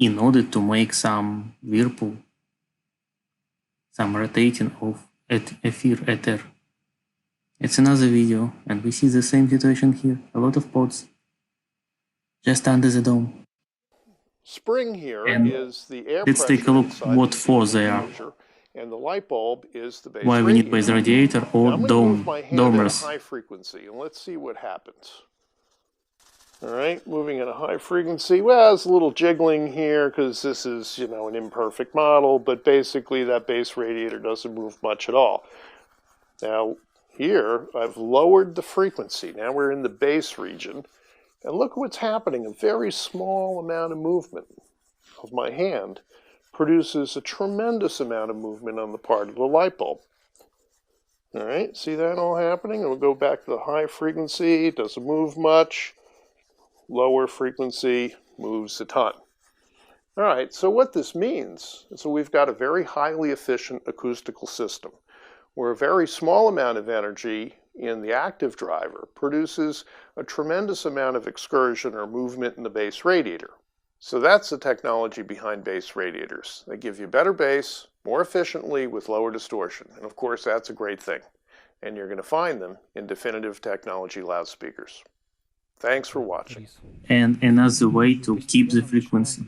in order to make some whirlpool, some rotating of ether. It's another video, and we see the same situation here. A lot of pods just under the dome. Spring here and is the air let's take a look what for they are. And the light bulb is the base Why we need base radiator or I'm going to move my hand at a dormers. high frequency, and let's see what happens. All right, moving at a high frequency. Well, it's a little jiggling here because this is, an imperfect model, but basically that base radiator doesn't move much at all. Now, here, I've lowered the frequency. Now we're in the base region. And look what's happening. A very small amount of movement of my hand produces a tremendous amount of movement on the part of the light bulb. All right, see that all happening? And we'll go back to the high frequency. It doesn't move much. Lower frequency moves a ton. All right, so what this means is that we've got a very highly efficient acoustical system where a very small amount of energy in the active driver produces a tremendous amount of excursion or movement in the base radiator. So that's the technology behind base radiators. They give you better bass, more efficiently with lower distortion. And of course, that's a great thing. And you're going to find them in Definitive Technology loudspeakers. Thanks for watching. And another way to keep the frequency.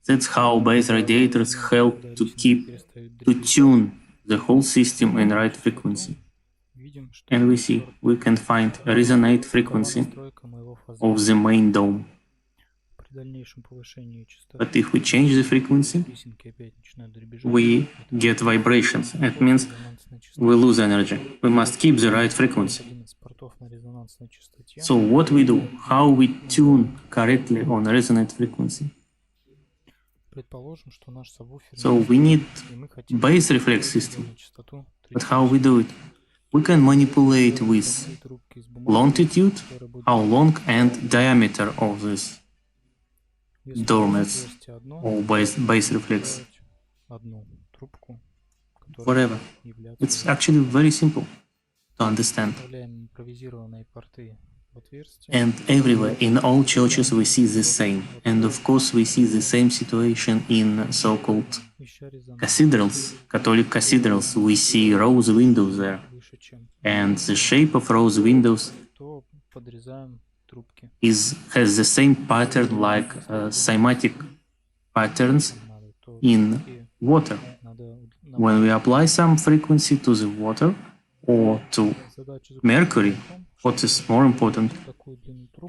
That's how base radiators help to tune the whole system in right frequency. And we can find a resonate frequency of the main dome. But if we change the frequency, we get vibrations. That means we lose energy. We must keep the right frequency. So what we do, how we tune correctly on resonant frequency. So we need bass reflex system. But how we do it? We can manipulate with longitude, how long, and diameter of this dormers or bass reflex. Whatever. It's actually very simple to understand. And everywhere, in all churches, we see the same. And of course, we see the same situation in so-called cathedrals, Catholic cathedrals. We see rose windows there. And the shape of rose windows has the same pattern like cymatic patterns in water. When we apply some frequency to the water or to mercury, what is more important,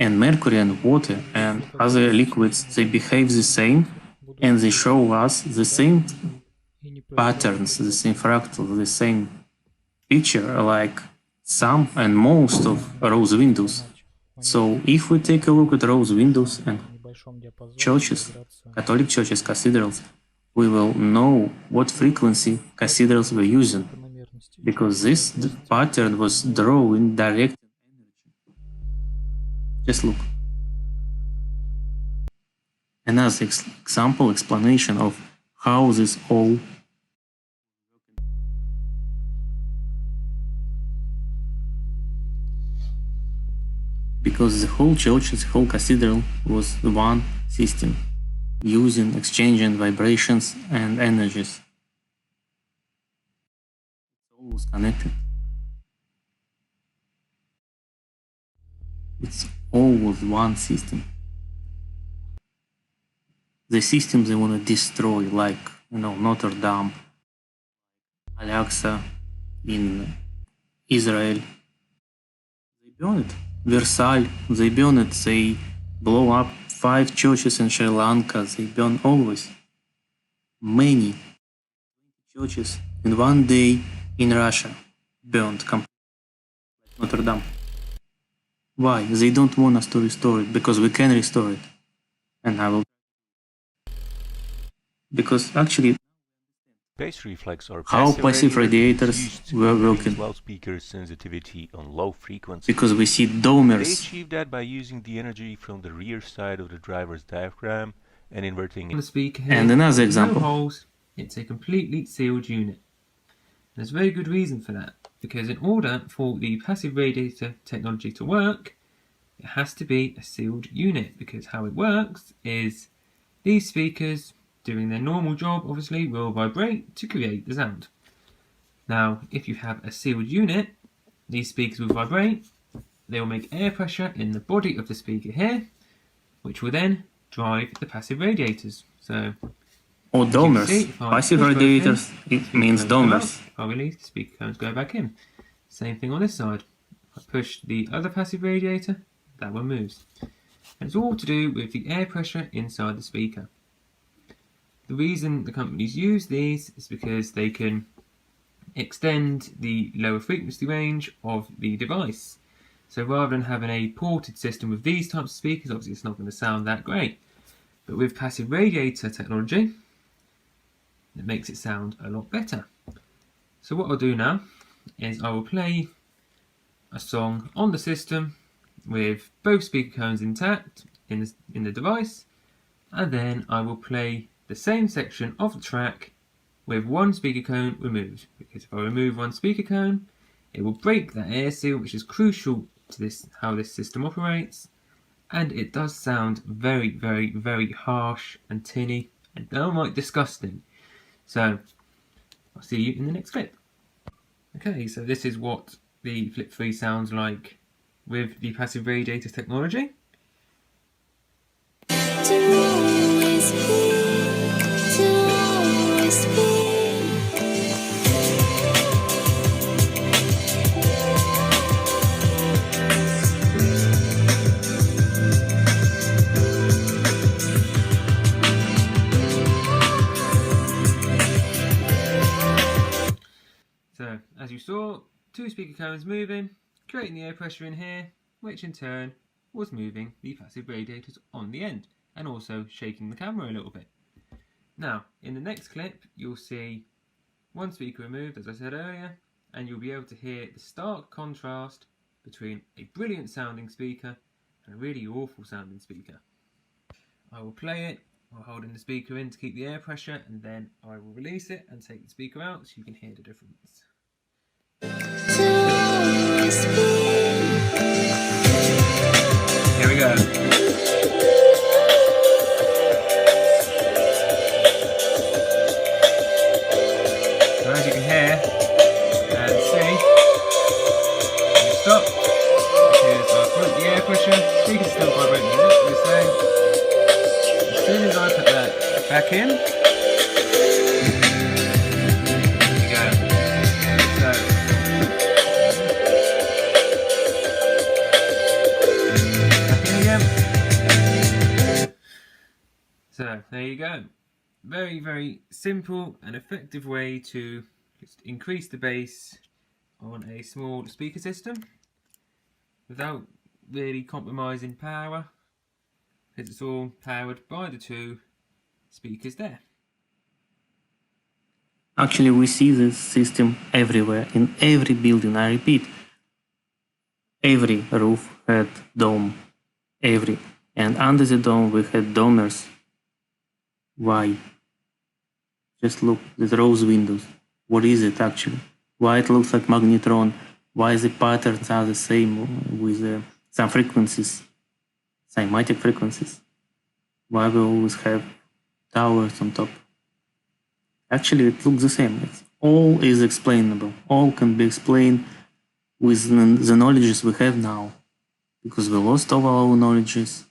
and mercury and water and other liquids, they behave the same and they show us the same patterns, the same fractals, the same picture like some and most of rose windows. So if we take a look at rose windows and churches, Catholic churches, cathedrals, we will know what frequency cathedrals were using, because this pattern was drawn direct. Just look. Another example, explanation of how this all because the whole church, the whole cathedral was one system, using, exchanging vibrations and energies. It's always connected. It's always one system. The systems they want to destroy, like, Notre Dame, Al-Aqsa in Israel, they burn it. Versailles, they burn it. They blow up 5 churches in Sri Lanka. They burn always. Many churches in one day in Russia burned completely. Notre Dame. Why? They don't want us to restore it, because we can restore it. And I will. Because actually, Bass reflex or how passive radiators were working. Loudspeaker sensitivity on low frequency. Because we see They dormers. achieve that by using the energy from the rear side of the driver's diaphragm and inverting it. The speaker here, And another example. no holes, it's a completely sealed unit. There's very good reason for that, because in order for the passive radiator technology to work, it has to be a sealed unit, because how it works is these speakers, doing their normal job, obviously, will vibrate to create the sound. Now, if you have a sealed unit, these speakers will vibrate. They will make air pressure in the body of the speaker here, which will then drive the passive radiators. So, Or domers. Passive radiators, it means domers. If I release, the speaker cones go back in. Same thing on this side. If I push the other passive radiator, that one moves. And it's all to do with the air pressure inside the speaker. The reason the companies use these is because they can extend the lower frequency range of the device. So rather than having a ported system with these types of speakers, obviously it's not going to sound that great. But with passive radiator technology, it makes it sound a lot better. So what I'll do now is I will play a song on the system with both speaker cones intact in the device, and then I will play the same section of the track with one speaker cone removed, because if I remove one speaker cone, it will break that air seal, which is crucial to how this system operates, and it does sound very, very, very harsh and tinny and downright disgusting. So I'll see you in the next clip. Okay, so this is what the Flip 3 sounds like with the passive radiator technology. So, as you saw, two speaker cones moving, creating the air pressure in here, which in turn was moving the passive radiators on the end, and also shaking the camera a little bit. Now, in the next clip, you'll see one speaker removed, as I said earlier, and you'll be able to hear the stark contrast between a brilliant sounding speaker and a really awful sounding speaker. I will play it while holding the speaker in to keep the air pressure, and then I will release it and take the speaker out so you can hear the difference. Here we go. So as you can hear and see, you stop because I've put the air pressure, speaker's still vibrating exactly the same. As soon as I put that back in, there you go. So there you go. Very, very simple and effective way to just increase the bass on a small speaker system without really compromising power, because it's all powered by the two speakers there. Actually, we see this system everywhere, in every building. I repeat, every roof had dome, and under the dome we had domers. Why? Just look, the rose windows. What is it actually? Why it looks like magnetron? Why the patterns are the same with some frequencies, cymatic frequencies? Why we always have towers on top? Actually, it looks the same. All is explainable. All can be explained with the knowledges we have now, because we lost all our knowledges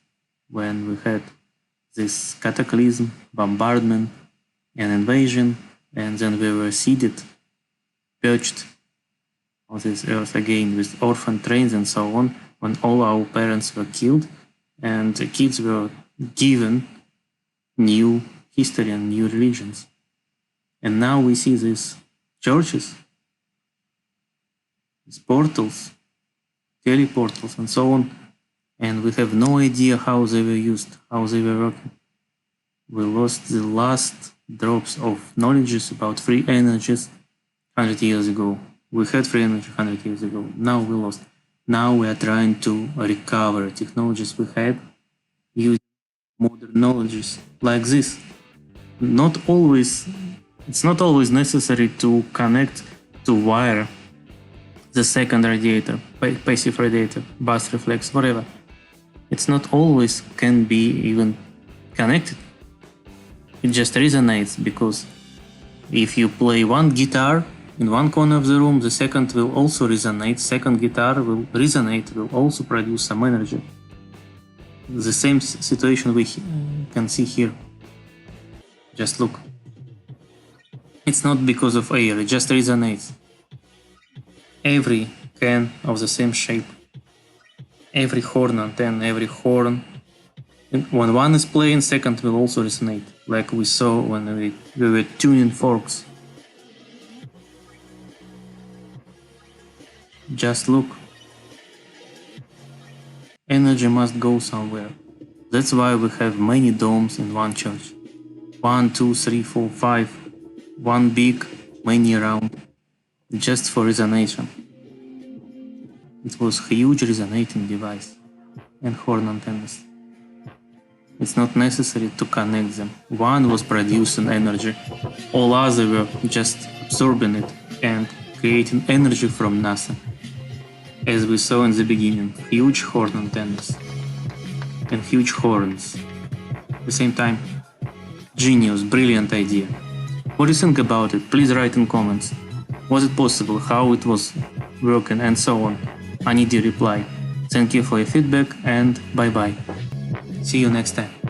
when we had this cataclysm, bombardment, and invasion, and then we were seeded, perched on this earth again with orphan trains and so on, when all our parents were killed and the kids were given new history and new religions. And now we see these churches, these portals, teleportals, and so on, and we have no idea how they were used, how they were working. We lost the last drops of knowledge about free energies 100 years ago. We had free energy 100 years ago. Now we lost. Now we are trying to recover technologies we had using modern knowledges like this. It's not always necessary to connect to wire the second radiator, passive radiator, bus reflex, whatever. It's not always can be even connected. It just resonates, because if you play one guitar in one corner of the room, the second will also resonate, second guitar will resonate, will also produce some energy. The same situation we can see here. Just look. It's not because of air, it just resonates. Every can of the same shape, every horn antenna, every horn, when one is playing, second will also resonate, like we saw when we were tuning forks. Just look. Energy must go somewhere. That's why we have many domes in one church. 1, 2, 3, 4, 5. One big, many around. Just for resonation. It was huge resonating device. And horn antennas. It's not necessary to connect them. One was producing energy. All others were just absorbing it and creating energy from nothing. As we saw in the beginning, huge horn antennas and huge horns. At the same time, genius, brilliant idea. What do you think about it? Please write in comments. Was it possible? How it was working? And so on. I need your reply. Thank you for your feedback and bye bye. See you next time.